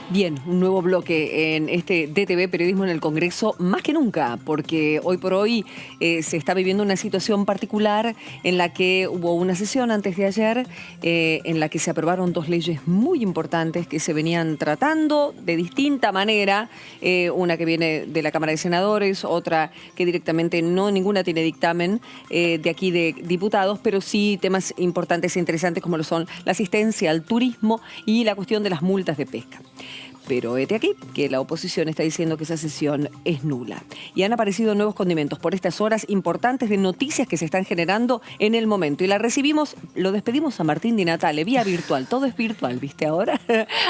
Bien, un nuevo bloque en este DTV Periodismo en el Congreso, más que nunca, porque hoy por hoy se está viviendo una situación particular en la que hubo una sesión antes de ayer en la que se aprobaron dos leyes muy importantes que se venían tratando de distinta manera, una que viene de la Cámara de Senadores, otra que directamente ninguna tiene dictamen de aquí de diputados, pero sí temas importantes e interesantes como lo son la asistencia al turismo y la cuestión de las multas de pesca. Pero hete aquí que la oposición está diciendo que esa sesión es nula. Y han aparecido nuevos condimentos por estas horas importantes de noticias que se están generando en el momento. Y la recibimos, lo despedimos a Martín Di Natale, vía virtual. Todo es virtual, ¿viste ahora?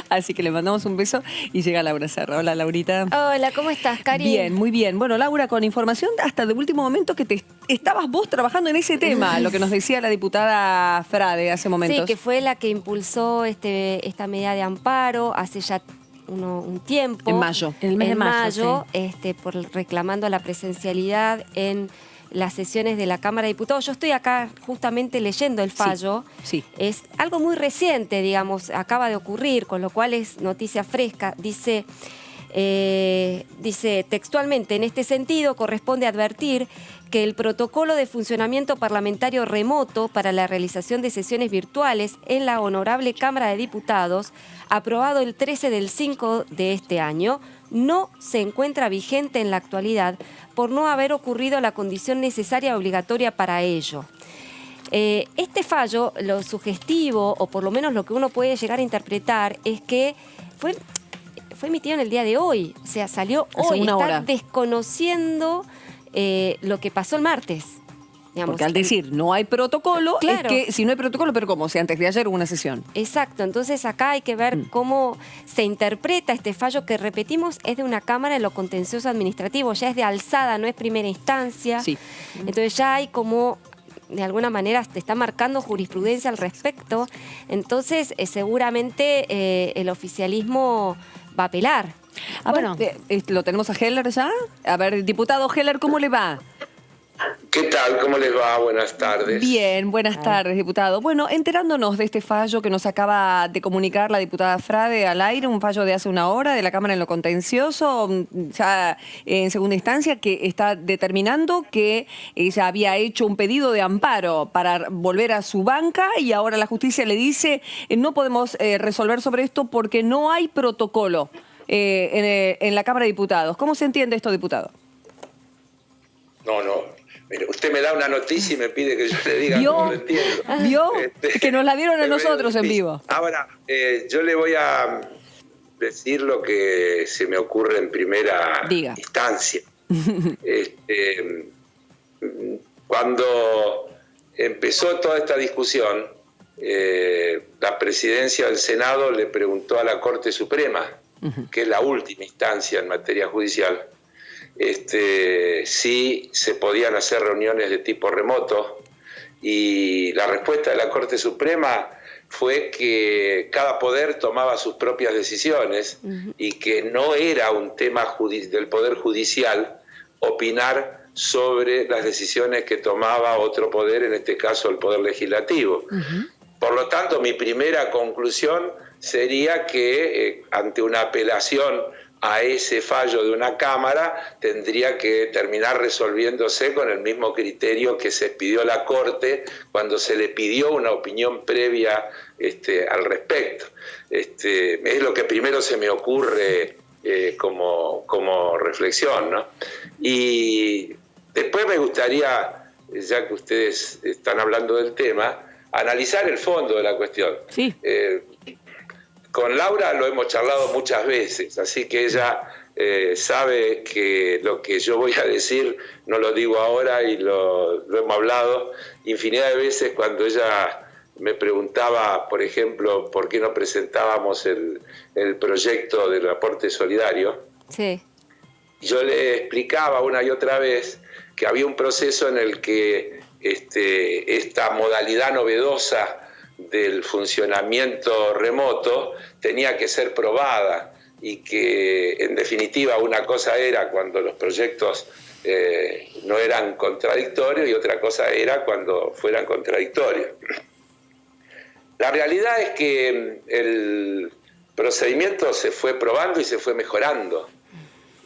Así que le mandamos un beso y llega Laura Serra. Hola, Laurita. Hola, ¿cómo estás, Cari? Bien, muy bien. Bueno, Laura, con información hasta de último momento que estabas vos trabajando en ese tema, lo que nos decía la diputada Frade hace momentos. Sí, que fue la que impulsó esta medida de amparo hace ya un tiempo. En mayo. En el mes de mayo, sí. Reclamando la presencialidad en las sesiones de la Cámara de Diputados. Yo estoy acá justamente leyendo el fallo. Sí. Es algo muy reciente, digamos, acaba de ocurrir, con lo cual es noticia fresca. Dice textualmente, en este sentido corresponde advertir que el protocolo de funcionamiento parlamentario remoto para la realización de sesiones virtuales en la Honorable Cámara de Diputados, aprobado el 13/5 de este año, no se encuentra vigente en la actualidad por no haber ocurrido la condición necesaria obligatoria para ello. Este fallo, lo sugestivo, o por lo menos lo que uno puede llegar a interpretar, es que fue emitido en el día de hoy, o sea, salió hoy, está desconociendo lo que pasó el martes. Digamos, porque al decir no hay protocolo, claro. Es que si no hay protocolo, pero ¿cómo? Si antes de ayer hubo una sesión. Exacto, entonces acá hay que ver cómo se interpreta este fallo que, repetimos, es de una Cámara en lo contencioso administrativo, ya es de alzada, no es primera instancia. Sí. Entonces ya hay como, de alguna manera, te está marcando jurisprudencia al respecto. Entonces seguramente el oficialismo va a apelar. Bueno, ¿lo tenemos a Heller ya? A ver, diputado Heller, ¿cómo le va? ¿Qué tal? ¿Cómo les va? Buenas tardes. Bien, buenas tardes, diputado. Bueno, enterándonos de este fallo que nos acaba de comunicar la diputada Frade al aire, un fallo de hace una hora de la Cámara en lo contencioso, ya en segunda instancia, que está determinando que ella había hecho un pedido de amparo para volver a su banca y ahora la justicia le dice no podemos resolver sobre esto porque no hay protocolo en la Cámara de Diputados. ¿Cómo se entiende esto, diputado? No. Mire, usted me da una noticia y me pide que yo le diga cómo lo entiendo. ¿Vio? Que nos la dieron a nosotros en vivo. Ahora, yo le voy a decir lo que se me ocurre en primera instancia. Cuando empezó toda esta discusión, la presidencia del Senado le preguntó a la Corte Suprema, que es la última instancia en materia judicial, si se podían hacer reuniones de tipo remoto, y la respuesta de la Corte Suprema fue que cada poder tomaba sus propias decisiones y que no era un tema del Poder Judicial opinar sobre las decisiones que tomaba otro poder, en este caso el Poder Legislativo. Por lo tanto, mi primera conclusión sería que ante una apelación a ese fallo de una Cámara tendría que terminar resolviéndose con el mismo criterio que se pidió la Corte cuando se le pidió una opinión previa al respecto. Es lo que primero se me ocurre como reflexión, ¿no? Y después me gustaría, ya que ustedes están hablando del tema, analizar el fondo de la cuestión. Sí. Con Laura lo hemos charlado muchas veces, así que ella sabe que lo que yo voy a decir no lo digo ahora y lo hemos hablado infinidad de veces cuando ella me preguntaba, por ejemplo, por qué no presentábamos el proyecto del aporte solidario. Sí. Yo le explicaba una y otra vez que había un proceso en el que esta modalidad novedosa del funcionamiento remoto tenía que ser probada y que en definitiva una cosa era cuando los proyectos no eran contradictorios y otra cosa era cuando fueran contradictorios. La realidad es que procedimiento se fue probando y se fue mejorando.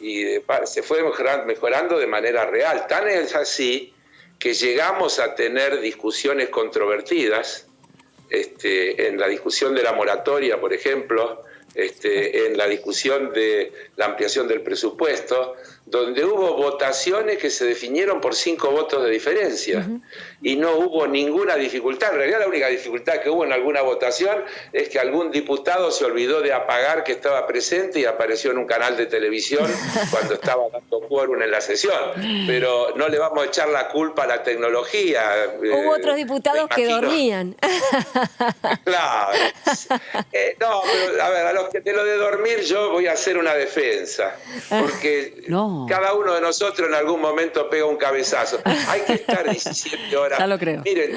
Y se fue mejorando de manera real. Tan es así que llegamos a tener discusiones controvertidas, en la discusión de la moratoria, por ejemplo, en la discusión de la ampliación del presupuesto, donde hubo votaciones que se definieron por 5 votos de diferencia y no hubo ninguna dificultad. En realidad la única dificultad que hubo en alguna votación es que algún diputado se olvidó de apagar que estaba presente y apareció en un canal de televisión cuando estaba dando quórum en la sesión. Pero no le vamos a echar la culpa a la tecnología. Hubo otros diputados que dormían. Claro. No, pero a ver, a los que te lo de dormir yo voy a hacer una defensa, porque cada uno de nosotros en algún momento pega un cabezazo. Hay que estar 17 horas. Ya lo creo. Miren,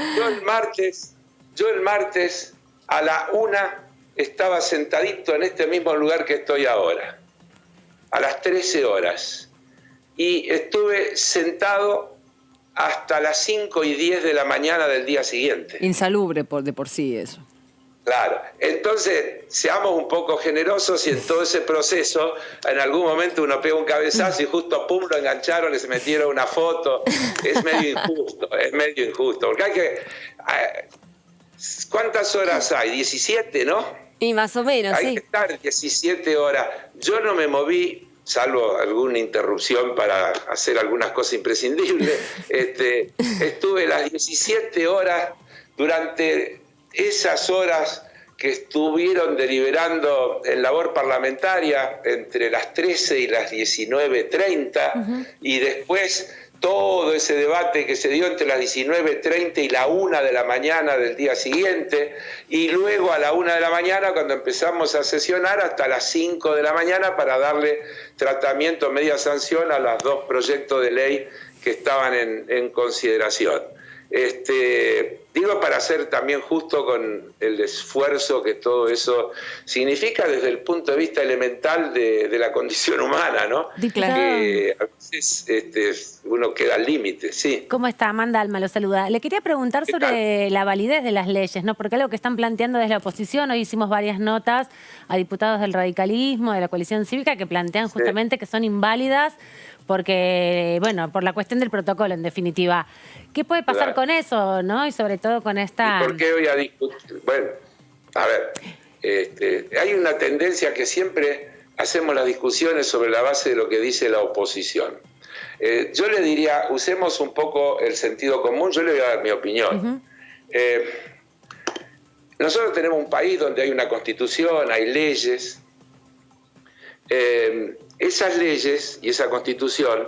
yo el martes a la 1 estaba sentadito en este mismo lugar que estoy ahora, a las 13 horas, y estuve sentado hasta las 5:10 de la mañana del día siguiente. Insalubre de por sí eso. Claro, entonces seamos un poco generosos y en todo ese proceso en algún momento uno pega un cabezazo y justo pum, lo engancharon y se metieron una foto. Es medio injusto, porque hay que... ¿Cuántas horas hay? 17, ¿no? Y más o menos, hay sí. que estar 17 horas. Yo no me moví, salvo alguna interrupción para hacer algunas cosas imprescindibles. Estuve las 17 horas durante... esas horas que estuvieron deliberando en labor parlamentaria entre las 13 y las 19:30 y después todo ese debate que se dio entre las 19:30 y la 1 de la mañana del día siguiente, y luego a la 1 de la mañana cuando empezamos a sesionar hasta las 5 de la mañana para darle tratamiento media sanción a los 2 proyectos de ley que estaban en consideración. Digo para ser también justo con el esfuerzo que todo eso significa desde el punto de vista elemental de la condición humana, ¿no? Diputado. Que a veces uno queda al límite, sí. ¿Cómo está? Amanda Alma lo saluda. Le quería preguntar sobre la validez de las leyes, ¿no? Porque algo que están planteando desde la oposición, hoy hicimos varias notas a diputados del radicalismo, de la coalición cívica, que plantean justamente que son inválidas porque, bueno, por la cuestión del protocolo, en definitiva. ¿Qué puede pasar con eso, no? Y sobre todo con esta... ¿Y por qué voy a discutir? Bueno, a ver, hay una tendencia que siempre hacemos las discusiones sobre la base de lo que dice la oposición. Yo le diría, usemos un poco el sentido común, yo le voy a dar mi opinión. Nosotros tenemos un país donde hay una constitución, hay leyes. Esas leyes y esa constitución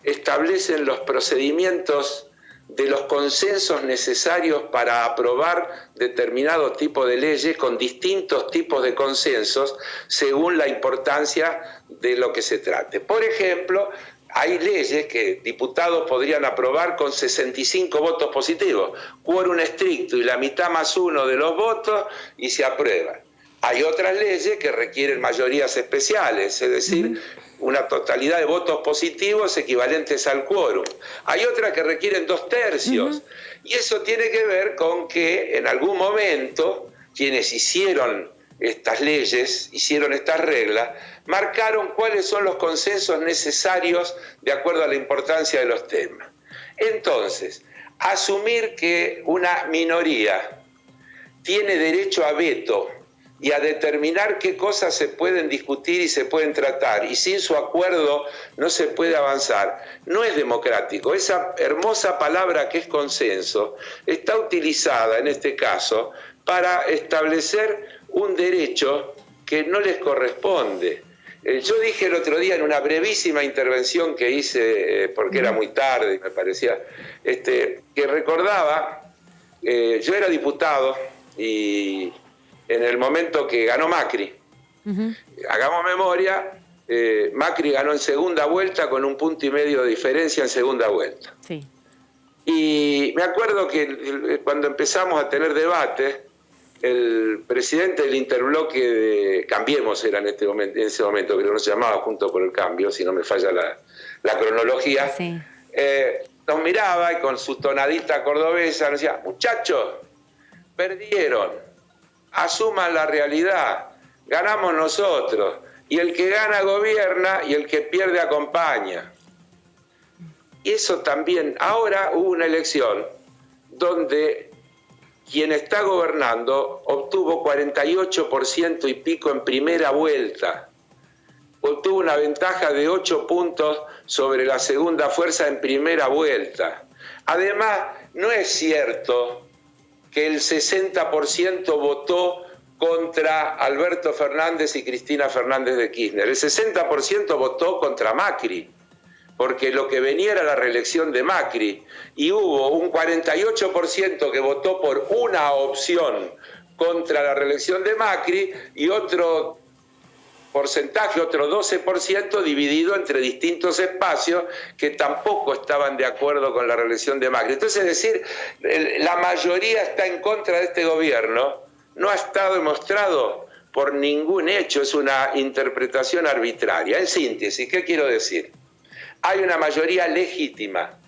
establecen los procedimientos de los consensos necesarios para aprobar determinado tipo de leyes con distintos tipos de consensos según la importancia de lo que se trate. Por ejemplo, hay leyes que diputados podrían aprobar con 65 votos positivos, quórum estricto y la mitad más 1 de los votos y se aprueban. Hay otras leyes que requieren mayorías especiales, es decir, una totalidad de votos positivos equivalentes al quórum. Hay otras que requieren 2/3. Y eso tiene que ver con que en algún momento quienes hicieron estas leyes, hicieron estas reglas, marcaron cuáles son los consensos necesarios de acuerdo a la importancia de los temas. Entonces, asumir que una minoría tiene derecho a veto y a determinar qué cosas se pueden discutir y se pueden tratar, y sin su acuerdo no se puede avanzar, no es democrático. Esa hermosa palabra que es consenso está utilizada en este caso para establecer un derecho que no les corresponde. Yo dije el otro día en una brevísima intervención que hice, porque era muy tarde y me parecía, que recordaba, yo era diputado y en el momento que ganó Macri, hagamos memoria, Macri ganó en segunda vuelta con 1,5 puntos de diferencia en segunda vuelta. Sí. Y me acuerdo que cuando empezamos a tener debate, el presidente del interbloque de Cambiemos era en ese momento, creo que no se llamaba Juntos por el Cambio, si no me falla la cronología, Sí. Nos miraba y con su tonadita cordobesa nos decía: muchachos, perdieron, asuman la realidad, ganamos nosotros. Y el que gana gobierna y el que pierde acompaña. Y eso también, ahora hubo una elección donde quien está gobernando obtuvo 48% y pico en primera vuelta. Obtuvo una ventaja de 8 puntos sobre la segunda fuerza en primera vuelta. Además, no es cierto que el 60% votó contra Alberto Fernández y Cristina Fernández de Kirchner. El 60% votó contra Macri, porque lo que venía era la reelección de Macri, y hubo un 48% que votó por una opción contra la reelección de Macri y otro porcentaje, otro 12% dividido entre distintos espacios que tampoco estaban de acuerdo con la reelección de Macri. Entonces, es decir, la mayoría está en contra de este gobierno, no ha estado demostrado por ningún hecho, es una interpretación arbitraria. En síntesis, ¿qué quiero decir? Hay una mayoría legítima,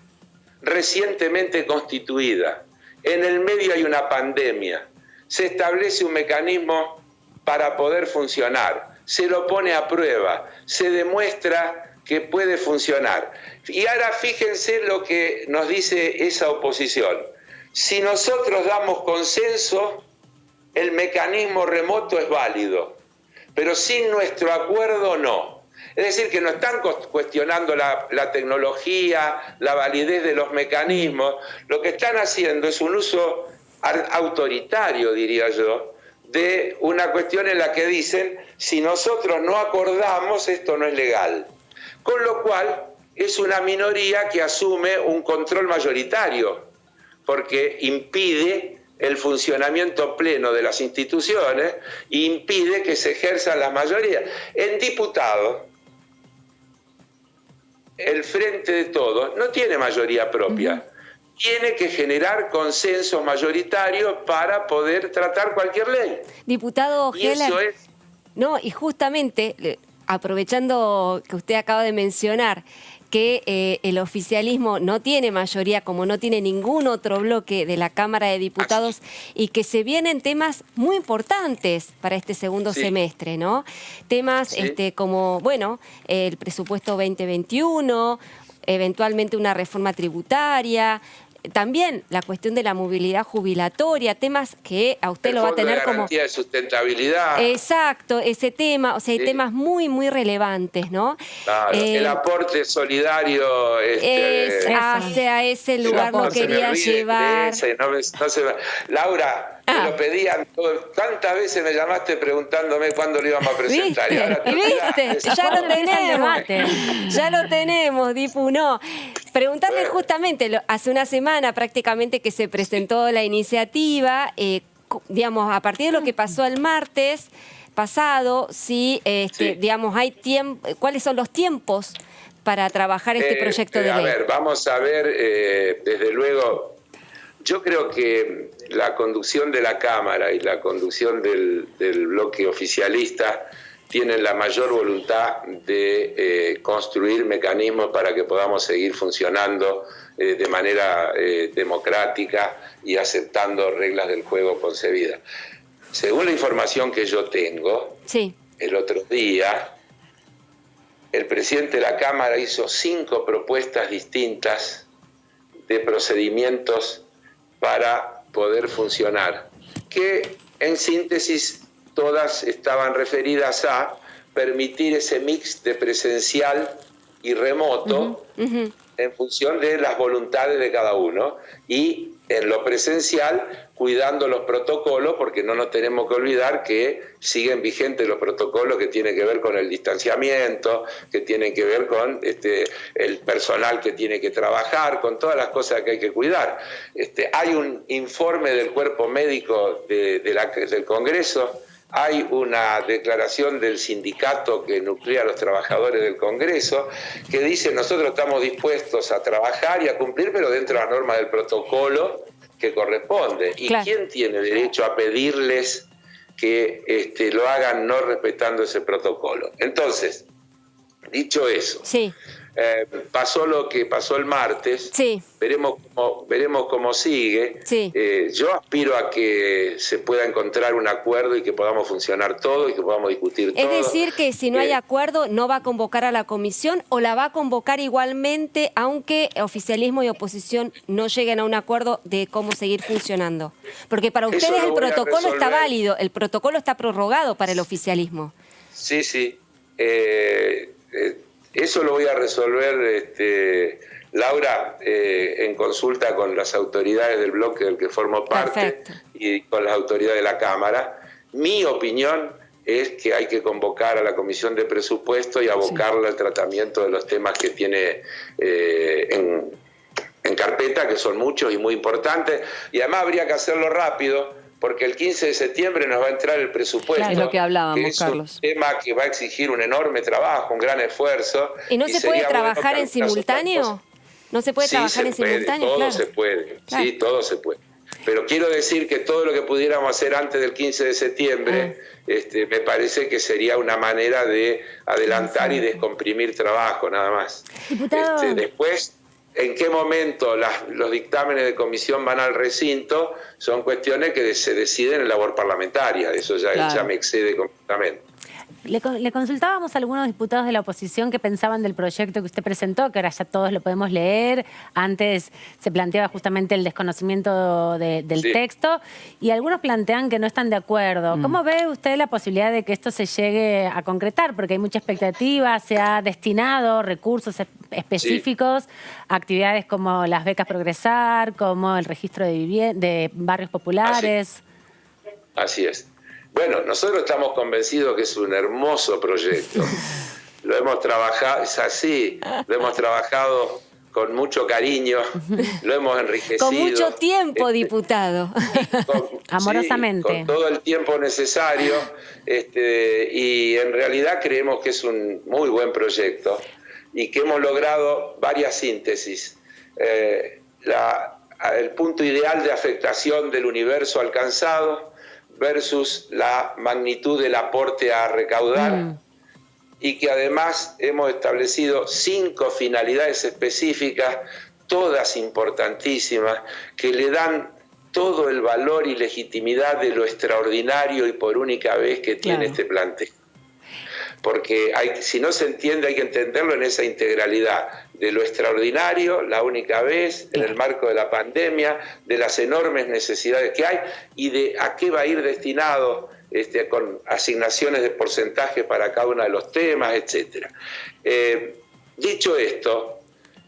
recientemente constituida, en el medio hay una pandemia, se establece un mecanismo para poder funcionar, se lo pone a prueba, se demuestra que puede funcionar. Y ahora fíjense lo que nos dice esa oposición. Si nosotros damos consenso, el mecanismo remoto es válido, pero sin nuestro acuerdo no. Es decir, que no están cuestionando la tecnología, la validez de los mecanismos, lo que están haciendo es un uso autoritario, diría yo, de una cuestión en la que dicen, si nosotros no acordamos, esto no es legal. Con lo cual, es una minoría que asume un control mayoritario, porque impide el funcionamiento pleno de las instituciones e impide que se ejerza la mayoría. En diputados, el Frente de Todos no tiene mayoría propia. Tiene que generar consensos mayoritarios para poder tratar cualquier ley. Diputado Heller, no, y justamente, aprovechando que usted acaba de mencionar que el oficialismo no tiene mayoría, como no tiene ningún otro bloque de la Cámara de Diputados, y que se vienen temas muy importantes para este segundo semestre, ¿no? Temas como, bueno, el presupuesto 2021, eventualmente una reforma tributaria, también la cuestión de la movilidad jubilatoria, temas que a usted lo va a tener como... garantía de sustentabilidad. Exacto, ese tema, o sea, hay temas muy, muy relevantes, ¿no? Claro, el aporte solidario... hacia ese lugar lo quería llevar. Laura, te lo pedían, tantas veces me llamaste preguntándome cuándo lo íbamos a presentar. ¿Viste? Y ahora ¿Viste? Ya lo tenemos, Dipu, no. Preguntarle justamente, hace una semana prácticamente que se presentó la iniciativa, digamos, a partir de lo que pasó el martes pasado, digamos, hay ¿cuáles son los tiempos para trabajar este proyecto de ley? A ver, vamos a ver, desde luego, yo creo que la conducción de la Cámara y la conducción del bloque oficialista tienen la mayor voluntad de construir mecanismos para que podamos seguir funcionando de manera democrática y aceptando reglas del juego concebidas. Según la información que yo tengo, el otro día el presidente de la Cámara hizo 5 propuestas distintas de procedimientos para poder funcionar, que en síntesis todas estaban referidas a permitir ese mix de presencial y remoto en función de las voluntades de cada uno, y en lo presencial cuidando los protocolos, porque no nos tenemos que olvidar que siguen vigentes los protocolos que tienen que ver con el distanciamiento, que tienen que ver con el personal que tiene que trabajar, con todas las cosas que hay que cuidar. Hay un informe del cuerpo médico del Congreso, hay una declaración del sindicato que nuclea a los trabajadores del Congreso que dice: nosotros estamos dispuestos a trabajar y a cumplir, pero dentro de la norma del protocolo que corresponde. ¿Y quién tiene derecho a pedirles que lo hagan no respetando ese protocolo? Entonces, dicho eso, Pasó lo que pasó el martes, Sí. veremos cómo sigue. Sí. Yo aspiro a que se pueda encontrar un acuerdo y que podamos funcionar todo y que podamos discutir todo. Es decir, que si no hay acuerdo, ¿no va a convocar a la comisión o la va a convocar igualmente, aunque oficialismo y oposición no lleguen a un acuerdo de cómo seguir funcionando? Porque para Eso ustedes lo el voy a protocolo está resolver. válido, el protocolo está prorrogado para el oficialismo. Sí, sí. Eso lo voy a resolver, Laura, en consulta con las autoridades del bloque del que formo parte. Perfecto. Y con las autoridades de la Cámara. Mi opinión es que hay que convocar a la Comisión de Presupuesto y abocarla al tratamiento de los temas que tiene en carpeta, que son muchos y muy importantes. Y además habría que hacerlo rápido, porque el 15 de septiembre nos va a entrar el presupuesto. Claro, es lo que hablábamos, que es Carlos. un tema que va a exigir un enorme trabajo, un gran esfuerzo. ¿Y no se puede sería trabajar bueno que en simultáneo? ¿No se puede Sí, trabajar se en puede, simultáneo? todo Claro. se puede, Claro. sí, todo se puede. Pero quiero decir que todo lo que pudiéramos hacer antes del 15 de septiembre, me parece que sería una manera de adelantar y descomprimir trabajo, nada más. Diputado. Después, en qué momento los dictámenes de comisión van al recinto, son cuestiones que se deciden en labor parlamentaria, eso ya, Claro. ya me excede completamente. Le consultábamos a algunos diputados de la oposición que pensaban del proyecto que usted presentó, que ahora ya todos lo podemos leer. Antes se planteaba justamente el desconocimiento del Sí. texto y algunos plantean que no están de acuerdo. ¿Cómo ve usted la posibilidad de que esto se llegue a concretar? Porque hay mucha expectativa, se ha destinado recursos específicos a actividades como las becas Progresar, como el registro de barrios populares. Así es. Bueno, nosotros estamos convencidos que es un hermoso proyecto. Lo hemos trabajado, es así, lo hemos trabajado con mucho cariño, lo hemos enriquecido. Con mucho tiempo, diputado. Amorosamente. Sí, con todo el tiempo necesario, y en realidad creemos que es un muy buen proyecto y que hemos logrado varias síntesis. El punto ideal de afectación del universo alcanzado versus la magnitud del aporte a recaudar, y que además hemos establecido 5 finalidades específicas, todas importantísimas, que le dan todo el valor y legitimidad de lo extraordinario y por única vez que tiene este planteo. Porque si no se entiende, hay que entenderlo en esa integralidad de lo extraordinario, la única vez, en el marco de la pandemia, de las enormes necesidades que hay y de a qué va a ir destinado, con asignaciones de porcentaje para cada uno de los temas, etc. Dicho esto,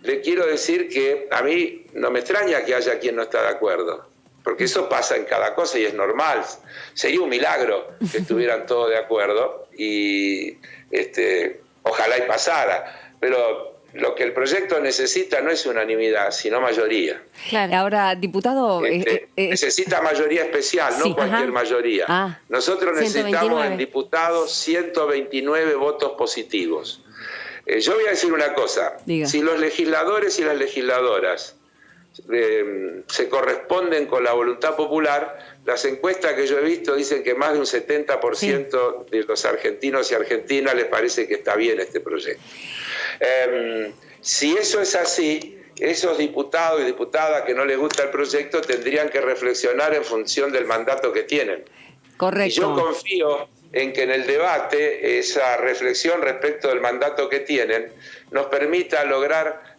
le quiero decir que a mí no me extraña que haya quien no está de acuerdo, porque eso pasa en cada cosa y es normal. Sería un milagro que estuvieran todos de acuerdo y ojalá y pasara, pero lo que el proyecto necesita no es unanimidad, sino mayoría. Claro. Ahora, diputado... Necesita mayoría especial, Sí. no cualquier mayoría. Nosotros necesitamos 129. en diputados 129 votos positivos. Yo voy a decir una cosa, Diga. si los legisladores y las legisladoras se corresponden con la voluntad popular, las encuestas que yo he visto dicen que más de un 70% de los argentinos y argentinas les parece que está bien este proyecto. Si eso es así, esos diputados y diputadas que no les gusta el proyecto tendrían que reflexionar en función del mandato que tienen. Correcto. Y yo confío en que en el debate esa reflexión respecto del mandato que tienen nos permita lograr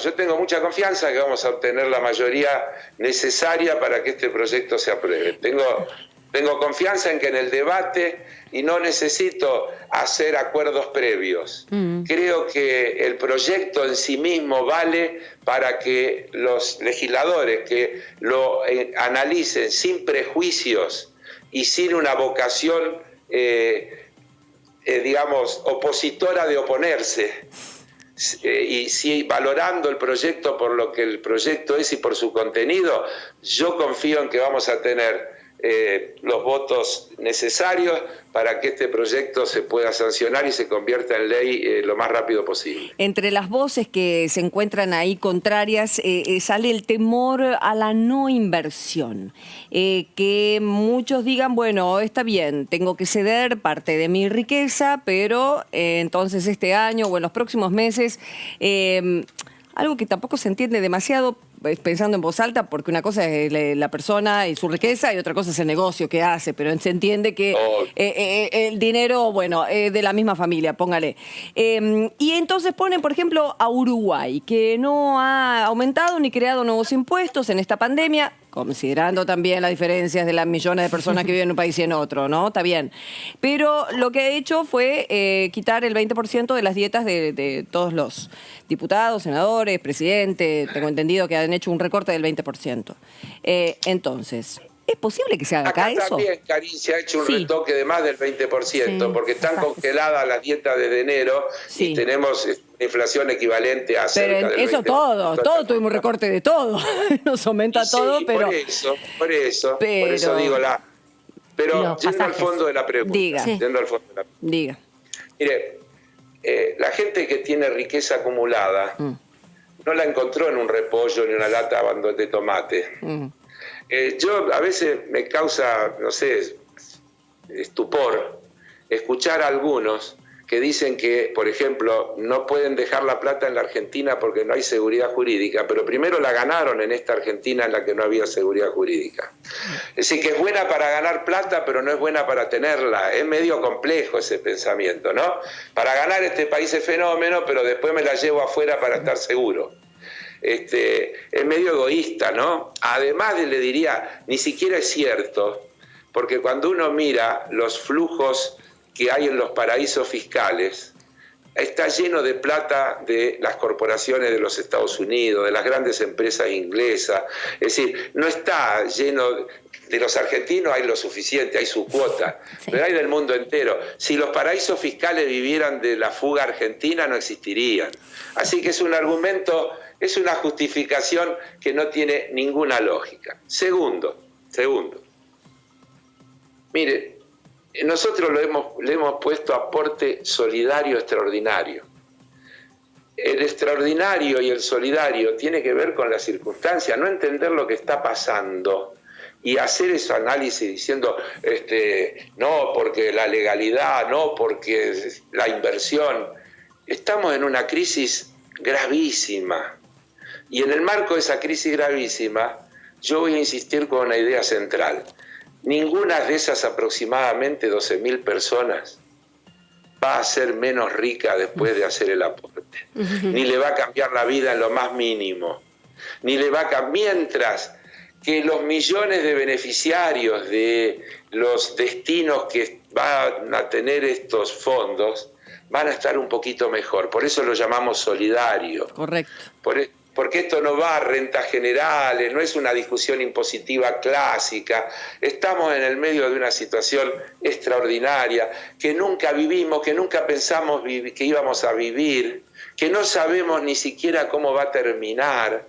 yo tengo mucha confianza que vamos a obtener la mayoría necesaria para que este proyecto se apruebe. Tengo confianza en que en el debate, y no necesito hacer acuerdos previos. Creo que el proyecto en sí mismo vale para que los legisladores que lo analicen sin prejuicios y sin una vocación, opositora de oponerse, y sí, valorando el proyecto por lo que el proyecto es y por su contenido, yo confío en que vamos a tener los votos necesarios para que este proyecto se pueda sancionar y se convierta en ley lo más rápido posible. Entre las voces que se encuentran ahí contrarias sale el temor a la no inversión. Que muchos digan, bueno, está bien, tengo que ceder parte de mi riqueza, pero entonces este año o en los próximos meses, algo que tampoco se entiende demasiado, pensando en voz alta, porque una cosa es la persona y su riqueza y otra cosa es el negocio que hace, pero se entiende que el dinero, bueno, de la misma familia, póngale. Y entonces ponen, por ejemplo, a Uruguay, que no ha aumentado ni creado nuevos impuestos en esta pandemia, considerando también las diferencias de las millones de personas que viven en un país y en otro, ¿no? Está bien. Pero lo que ha hecho fue quitar el 20% de las dietas de todos los diputados, senadores, presidentes. Tengo entendido que han hecho un recorte del 20%. Entonces, ¿es posible que se haga acá eso? También, Karin, se ha hecho un retoque de más del 20%, porque están congeladas las dietas desde enero y tenemos una inflación equivalente a cerca del 20%. Pero eso todo tuvimos recorte de todo. Nos aumenta todo, pero... Por eso digo Pero yendo al fondo de la pregunta. Diga. Mire, la gente que tiene riqueza acumulada no la encontró en un repollo ni una lata de tomate. Yo a veces me causa, no sé, estupor escuchar a algunos que dicen que, por ejemplo, no pueden dejar la plata en la Argentina porque no hay seguridad jurídica, pero primero la ganaron en esta Argentina en la que no había seguridad jurídica. Es decir, que es buena para ganar plata, pero no es buena para tenerla. Es medio complejo ese pensamiento, ¿no? Para ganar este país es fenómeno, pero después me la llevo afuera para estar seguro. Es medio egoísta, ¿no? Además le diría, ni siquiera es cierto, porque cuando uno mira los flujos que hay en los paraísos fiscales, está lleno de plata de las corporaciones de los Estados Unidos, de las grandes empresas inglesas. Es decir, no está lleno de los argentinos, hay lo suficiente, hay su cuota, pero hay del mundo entero. Si los paraísos fiscales vivieran de la fuga argentina, no existirían. Así que es un argumento, es una justificación que no tiene ninguna lógica. Segundo, mire, nosotros le hemos puesto aporte solidario extraordinario. El extraordinario y el solidario tiene que ver con la circunstancia, no entender lo que está pasando y hacer ese análisis diciendo, no, porque la legalidad, no, porque la inversión. Estamos en una crisis gravísima. Y en el marco de esa crisis gravísima, yo voy a insistir con una idea central. Ninguna de esas aproximadamente 12.000 personas va a ser menos rica después de hacer el aporte. Ni le va a cambiar la vida en lo más mínimo. Ni le va a cambiar, mientras que los millones de beneficiarios de los destinos que van a tener estos fondos van a estar un poquito mejor. Por eso lo llamamos solidario. Correcto. Porque esto no va a rentas generales, no es una discusión impositiva clásica. Estamos en el medio de una situación extraordinaria que nunca vivimos, que nunca pensamos que íbamos a vivir, que no sabemos ni siquiera cómo va a terminar,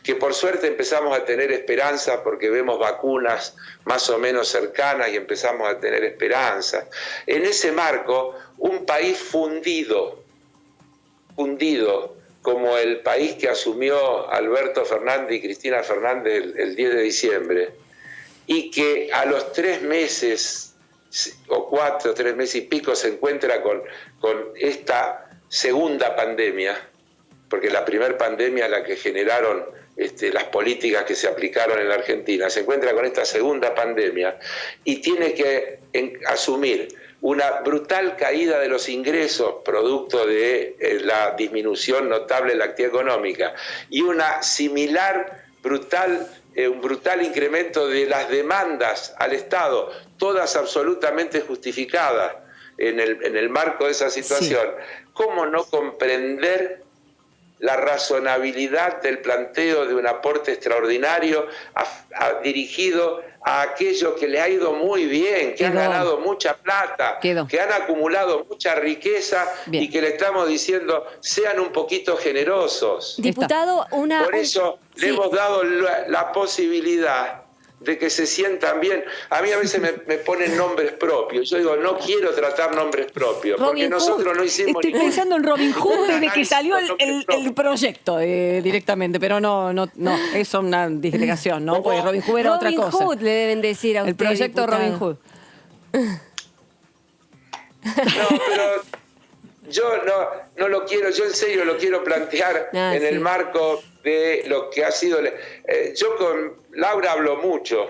que por suerte empezamos a tener esperanza porque vemos vacunas más o menos cercanas y empezamos a tener esperanza. En ese marco, un país fundido, como el país que asumió Alberto Fernández y Cristina Fernández el 10 de diciembre, y que a los 3 meses o 4, 3 meses y pico se encuentra con esta segunda pandemia, porque la primera pandemia, la que generaron las políticas que se aplicaron en la Argentina, se encuentra con esta segunda pandemia y tiene que asumir una brutal caída de los ingresos producto de la disminución notable de la actividad económica y una similar un brutal incremento de las demandas al Estado, todas absolutamente justificadas en el marco de esa situación. ¿Cómo no comprender la razonabilidad del planteo de un aporte extraordinario dirigido a aquellos que le ha ido muy bien, que han ganado mucha plata, que han acumulado mucha riqueza y que le estamos diciendo sean un poquito generosos? Diputado, Por eso le hemos dado la posibilidad de que se sientan bien. A mí a veces me ponen nombres propios. Yo digo, no quiero tratar nombres propios, porque nosotros no hicimos... Estoy pensando en Robin Hood desde que salió el proyecto directamente, pero no, es una disgregación, ¿no? Porque Robin Hood era otra cosa. Robin Hood le deben decir a usted, el proyecto diputado. Robin Hood. No, pero yo no lo quiero, yo en serio lo quiero plantear en el marco de lo que ha sido... yo con Laura hablo mucho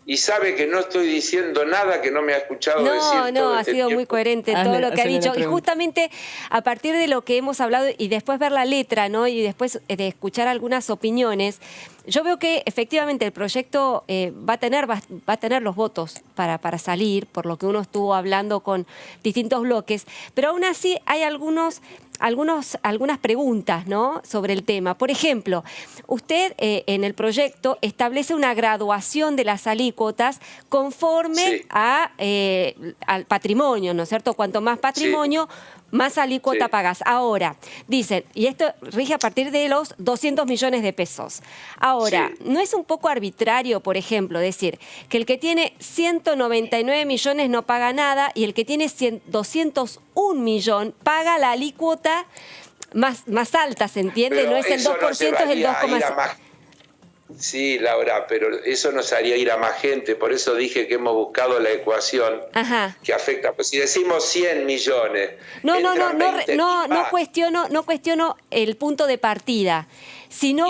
y sabe que no estoy diciendo nada que no me ha escuchado decir todo ha este sido tiempo. muy coherente en todo lo que ha dicho. Y justamente a partir de lo que hemos hablado y después ver la letra, ¿no? Y después de escuchar algunas opiniones, yo veo que efectivamente el proyecto va a tener los votos para salir, por lo que uno estuvo hablando con distintos bloques, pero aún así hay algunas preguntas, ¿no?, sobre el tema. Por ejemplo, usted en el proyecto establece una graduación de las alícuotas conforme al patrimonio, ¿no es cierto? Cuanto más patrimonio, más alícuota pagas. Ahora, dicen, y esto rige a partir de los 200 millones de pesos. Ahora, ¿no es un poco arbitrario, por ejemplo, decir que el que tiene 199 millones no paga nada y el que tiene 201 millón paga la alícuota más alta, ¿se entiende? Pero no es el 2%, es el 2,5%. Sí, Laura, pero eso nos haría ir a más gente. Por eso dije que hemos buscado la ecuación que afecta. Pues si decimos 100 millones... No cuestiono el punto de partida, sino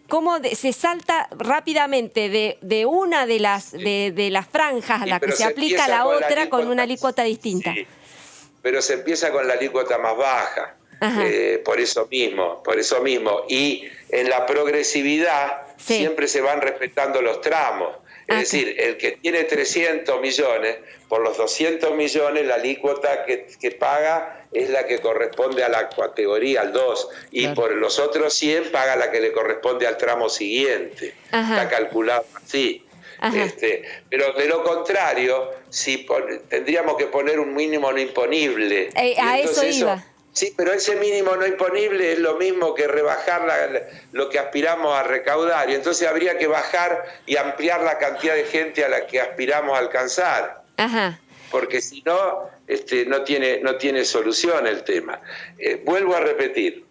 cómo se salta rápidamente de una de las franjas a la que se aplica a la otra con una alícuota distinta. Sí, pero se empieza con la alícuota más baja. Por eso mismo. Y en la progresividad siempre se van respetando los tramos. Es decir, el que tiene 300 millones, por los 200 millones la alícuota que paga es la que corresponde a la categoría, al 2, y por los otros 100 paga la que le corresponde al tramo siguiente. Está calculado así. Pero de lo contrario, tendríamos que poner un mínimo no imponible. A eso iba. Sí, pero ese mínimo no imponible es lo mismo que rebajar lo que aspiramos a recaudar. Y entonces habría que bajar y ampliar la cantidad de gente a la que aspiramos a alcanzar. Porque si no, no tiene solución el tema. Vuelvo a repetir.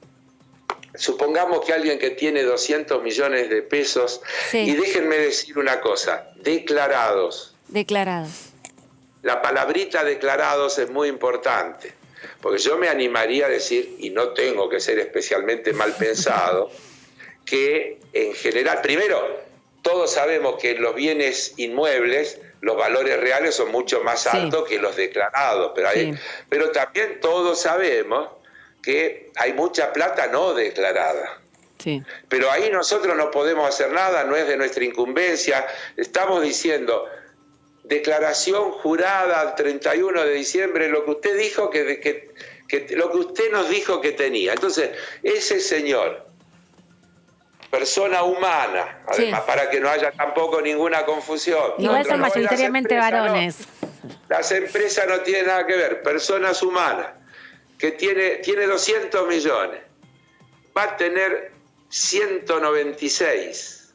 Supongamos que alguien que tiene 200 millones de pesos, y déjenme decir una cosa, declarados. La palabrita declarados es muy importante. Porque yo me animaría a decir, y no tengo que ser especialmente mal pensado, que en general, primero, todos sabemos que en los bienes inmuebles los valores reales son mucho más altos que los declarados, pero también todos sabemos que hay mucha plata no declarada. Pero ahí nosotros no podemos hacer nada, no es de nuestra incumbencia. Estamos diciendo... declaración jurada al 31 de diciembre, lo que usted dijo lo que usted nos dijo que tenía. Entonces, ese señor, persona humana, además para que no haya tampoco ninguna confusión. Igual son mayoritariamente varones. Las empresas no tienen nada que ver, personas humanas, que tiene 200 millones, va a tener 196.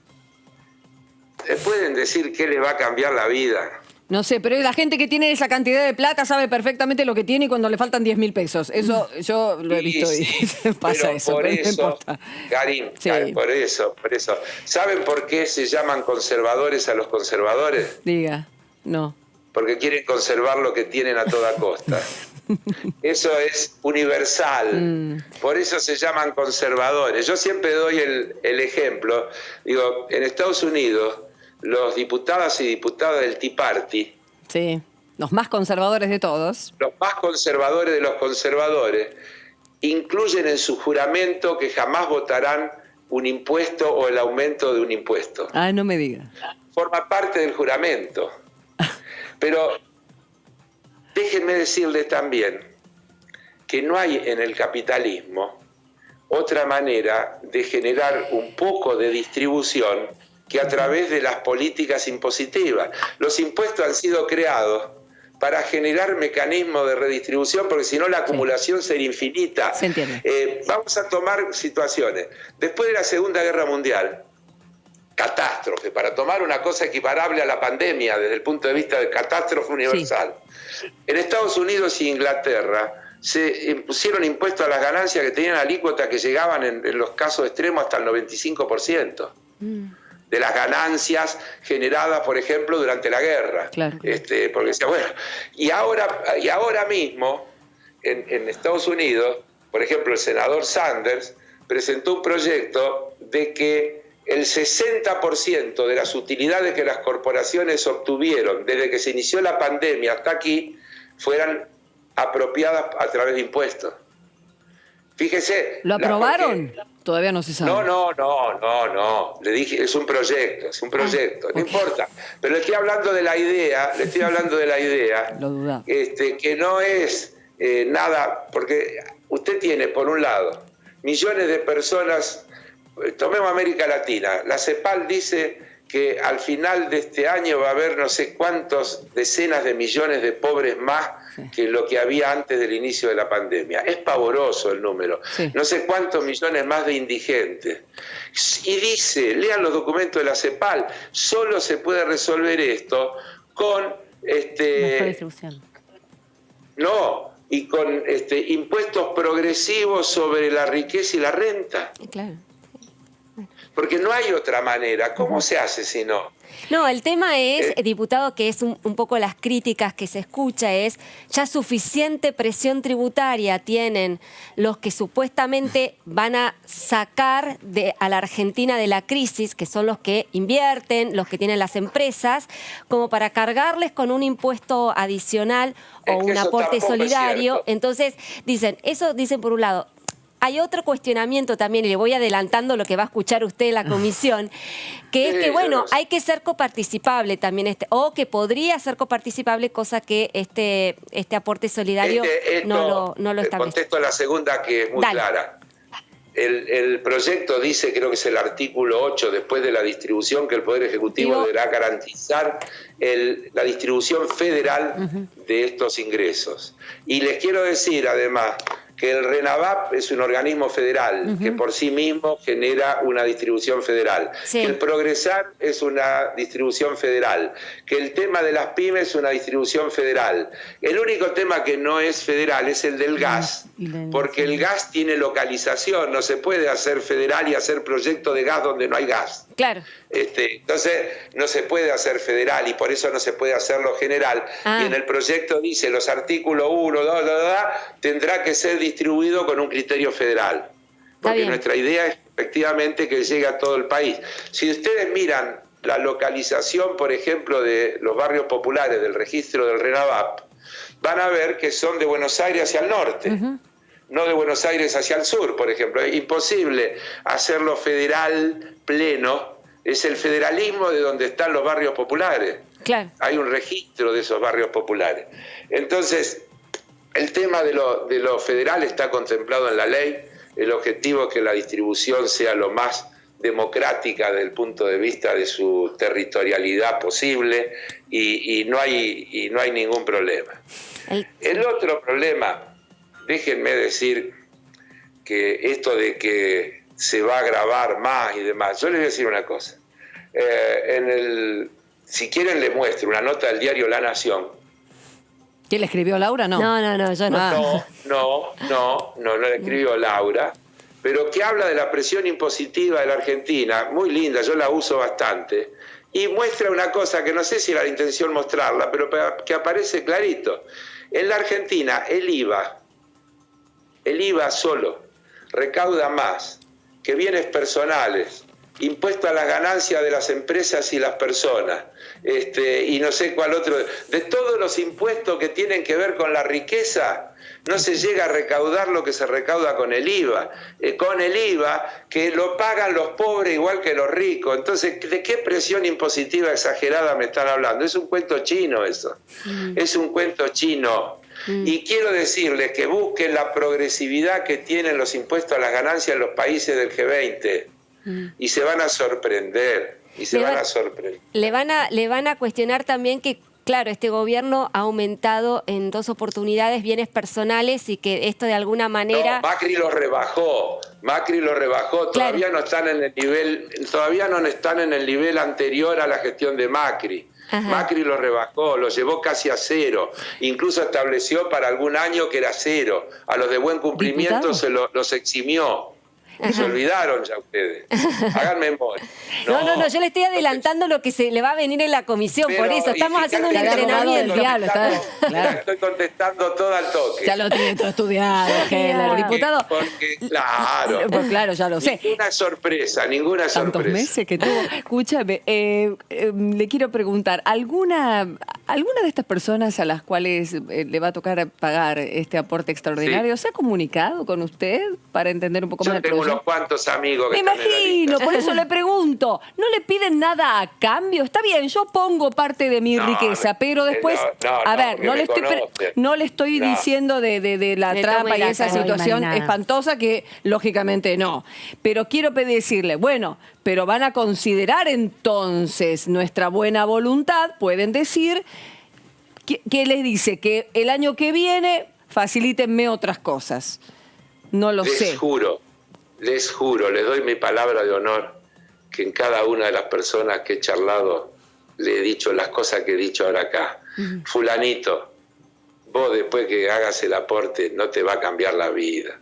¿Se pueden decir qué le va a cambiar la vida? No sé, pero la gente que tiene esa cantidad de plata sabe perfectamente lo que tiene y cuando le faltan 10.000 pesos. Eso yo lo he visto y pasa eso. Por eso, no importa. Karin, por eso. ¿Saben por qué se llaman conservadores a los conservadores? Diga, no. Porque quieren conservar lo que tienen a toda costa. Eso es universal. Por eso se llaman conservadores. Yo siempre doy el ejemplo. Digo, en Estados Unidos, los diputadas y diputadas del Tea Party, los más conservadores de todos, los más conservadores de los conservadores, incluyen en su juramento que jamás votarán un impuesto o el aumento de un impuesto. No me diga. Forma parte del juramento. Pero déjenme decirles también que no hay en el capitalismo otra manera de generar un poco de distribución que a través de las políticas impositivas. Los impuestos han sido creados para generar mecanismos de redistribución, porque si no la acumulación sería infinita. Se entiende. Vamos a tomar situaciones. Después de la Segunda Guerra Mundial, catástrofe, para tomar una cosa equiparable a la pandemia desde el punto de vista de catástrofe universal. Sí. En Estados Unidos y Inglaterra se impusieron impuestos a las ganancias que tenían alícuotas que llegaban en los casos extremos hasta el 95%. De las ganancias generadas, por ejemplo, durante la guerra. Claro. Porque decía, bueno, y ahora mismo, en Estados Unidos, por ejemplo, el senador Sanders presentó un proyecto de que el 60% de las utilidades que las corporaciones obtuvieron desde que se inició la pandemia hasta aquí fueran apropiadas a través de impuestos. Fíjese. ¿Lo aprobaron? Todavía no se sabe. No. Le dije, es un proyecto. No importa. Pero le estoy hablando de la idea, Lo duda. Que no es nada, porque usted tiene, por un lado, millones de personas, tomemos América Latina, la CEPAL dice que al final de este año va a haber no sé cuántos decenas de millones de pobres más que lo que había antes del inicio de la pandemia. Es pavoroso el número. Sí. No sé cuántos millones más de indigentes. Y dice, lean los documentos de la CEPAL, solo se puede resolver esto con mejor distribución. No, y con impuestos progresivos sobre la riqueza y la renta. Claro. Porque no hay otra manera. ¿Cómo se hace si no? No, el tema es, diputado, que es un poco las críticas que se escucha, es ya suficiente presión tributaria tienen los que supuestamente van a sacar a la Argentina de la crisis, que son los que invierten, los que tienen las empresas, como para cargarles con un impuesto adicional o un aporte solidario. Entonces, dicen por un lado. Hay otro cuestionamiento también, y le voy adelantando lo que va a escuchar usted en la comisión, que es que, bueno, hay que ser coparticipable también, o que podría ser coparticipable, cosa que este aporte solidario no lo establece. Contesto a la segunda, que es muy clara. El proyecto dice, creo que es el artículo 8, después de la distribución, que el Poder Ejecutivo deberá garantizar la distribución federal de estos ingresos. Y les quiero decir, además, que el RENAVAP es un organismo federal que por sí mismo genera una distribución federal, que el Progresar es una distribución federal, que el tema de las pymes es una distribución federal. El único tema que no es federal es el del gas, porque el gas tiene localización, no se puede hacer federal y hacer proyecto de gas donde no hay gas. Claro. Entonces no se puede hacer federal y por eso no se puede hacerlo general. Y en el proyecto dice los artículos 1, 2, tendrá que ser distribuido con un criterio federal. Porque nuestra idea es efectivamente que llegue a todo el país. Si ustedes miran la localización, por ejemplo, de los barrios populares del registro del RENAVAP, van a ver que son de Buenos Aires hacia el norte. No de Buenos Aires hacia el sur, por ejemplo. Es imposible hacerlo federal pleno. Es el federalismo de donde están los barrios populares. Claro. Hay un registro de esos barrios populares. Entonces, el tema de lo federal está contemplado en la ley. El objetivo es que la distribución sea lo más democrática desde el punto de vista de su territorialidad posible y no hay ningún problema. El otro problema... Déjenme decir que esto de que se va a grabar más y demás, yo les voy a decir una cosa. Si quieren les muestro una nota del diario La Nación. ¿Quién le escribió Laura? No, yo no. No la escribió Laura, pero que habla de la presión impositiva de la Argentina, muy linda, yo la uso bastante, y muestra una cosa que no sé si era la intención mostrarla, pero que aparece clarito. En la Argentina el IVA solo recauda más que bienes personales, impuesto a las ganancias de las empresas y las personas, y no sé cuál otro. De todos los impuestos que tienen que ver con la riqueza, no se llega a recaudar lo que se recauda con el IVA. Con el IVA, que lo pagan los pobres igual que los ricos. Entonces, ¿de qué presión impositiva exagerada me están hablando? Es un cuento chino eso. Es un cuento chino. Y quiero decirles que busquen la progresividad que tienen los impuestos a las ganancias en los países del G20 y se van a sorprender. Le van a cuestionar también que claro, este gobierno ha aumentado en 2 oportunidades bienes personales y que esto de alguna manera... No, Macri lo rebajó, todavía no están en el nivel, todavía no están en el nivel anterior a la gestión de Macri. Ajá. Macri lo rebajó, lo llevó casi a 0, incluso estableció para algún año que era 0. A los de buen cumplimiento los eximió. Se olvidaron ya ustedes. Hagan memoria. No, yo le estoy adelantando lo que se le va a venir en la comisión, Pero, por eso estamos haciendo un entrenamiento. Claro. Estoy contestando todo al toque. Ya lo tiene todo estudiado, Heller. Diputado. Porque, claro. Pues claro, ya lo sé. Ninguna sorpresa. Tantos meses que tuvo. Escúchame, le quiero preguntar, ¿alguna de estas personas a las cuales le va a tocar pagar este aporte extraordinario se ha comunicado con usted para entender un poco más el proceso? Unos cuantos amigos que Me están en la imagino, lista. por eso le pregunto. ¿No le piden nada a cambio? Está bien, yo pongo parte de mi riqueza, pero después, no le estoy diciendo de la trampa y esa situación espantosa que lógicamente no. Pero quiero decirle, bueno, pero van a considerar entonces nuestra buena voluntad, pueden decir, ¿qué les dice? Que el año que viene facilítenme otras cosas. No lo sé. Les juro, les doy mi palabra de honor que en cada una de las personas que he charlado le he dicho las cosas que he dicho ahora acá. Fulanito, vos después que hagas el aporte no te va a cambiar la vida.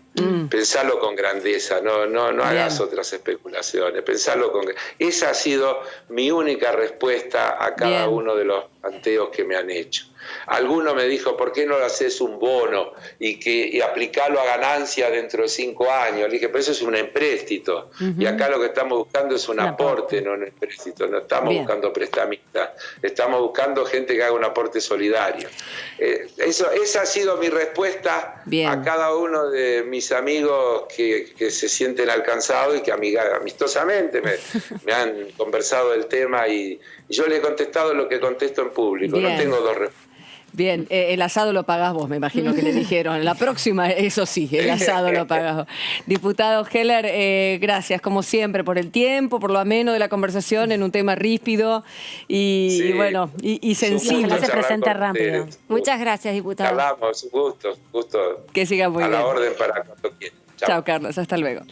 Pensalo con grandeza, no hagas otras especulaciones. Pensalo con... Esa ha sido mi única respuesta a cada uno de los planteos que me han hecho. Alguno me dijo, ¿por qué no lo haces un bono y aplicarlo a ganancia dentro de 5 años? Le dije, pero eso es un empréstito. Y acá lo que estamos buscando es un aporte, no un empréstito. No estamos buscando prestamistas. Estamos buscando gente que haga un aporte solidario. Esa ha sido mi respuesta a cada uno de mis amigos que se sienten alcanzados y que amistosamente me han conversado del tema y yo le he contestado lo que contesto en público. No tengo dos respuestas. Bien, el asado lo pagás vos, me imagino que le dijeron. La próxima, eso sí, el asado lo pagás vos. Diputado Heller, gracias como siempre por el tiempo, por lo ameno de la conversación en un tema ríspido y bueno, y sensible. Ojalá se presente rápido. Muchas gracias, diputado. Hablamos, gusto. Que siga muy bien. A la orden para cuando quieran. Chao, Carlos, hasta luego.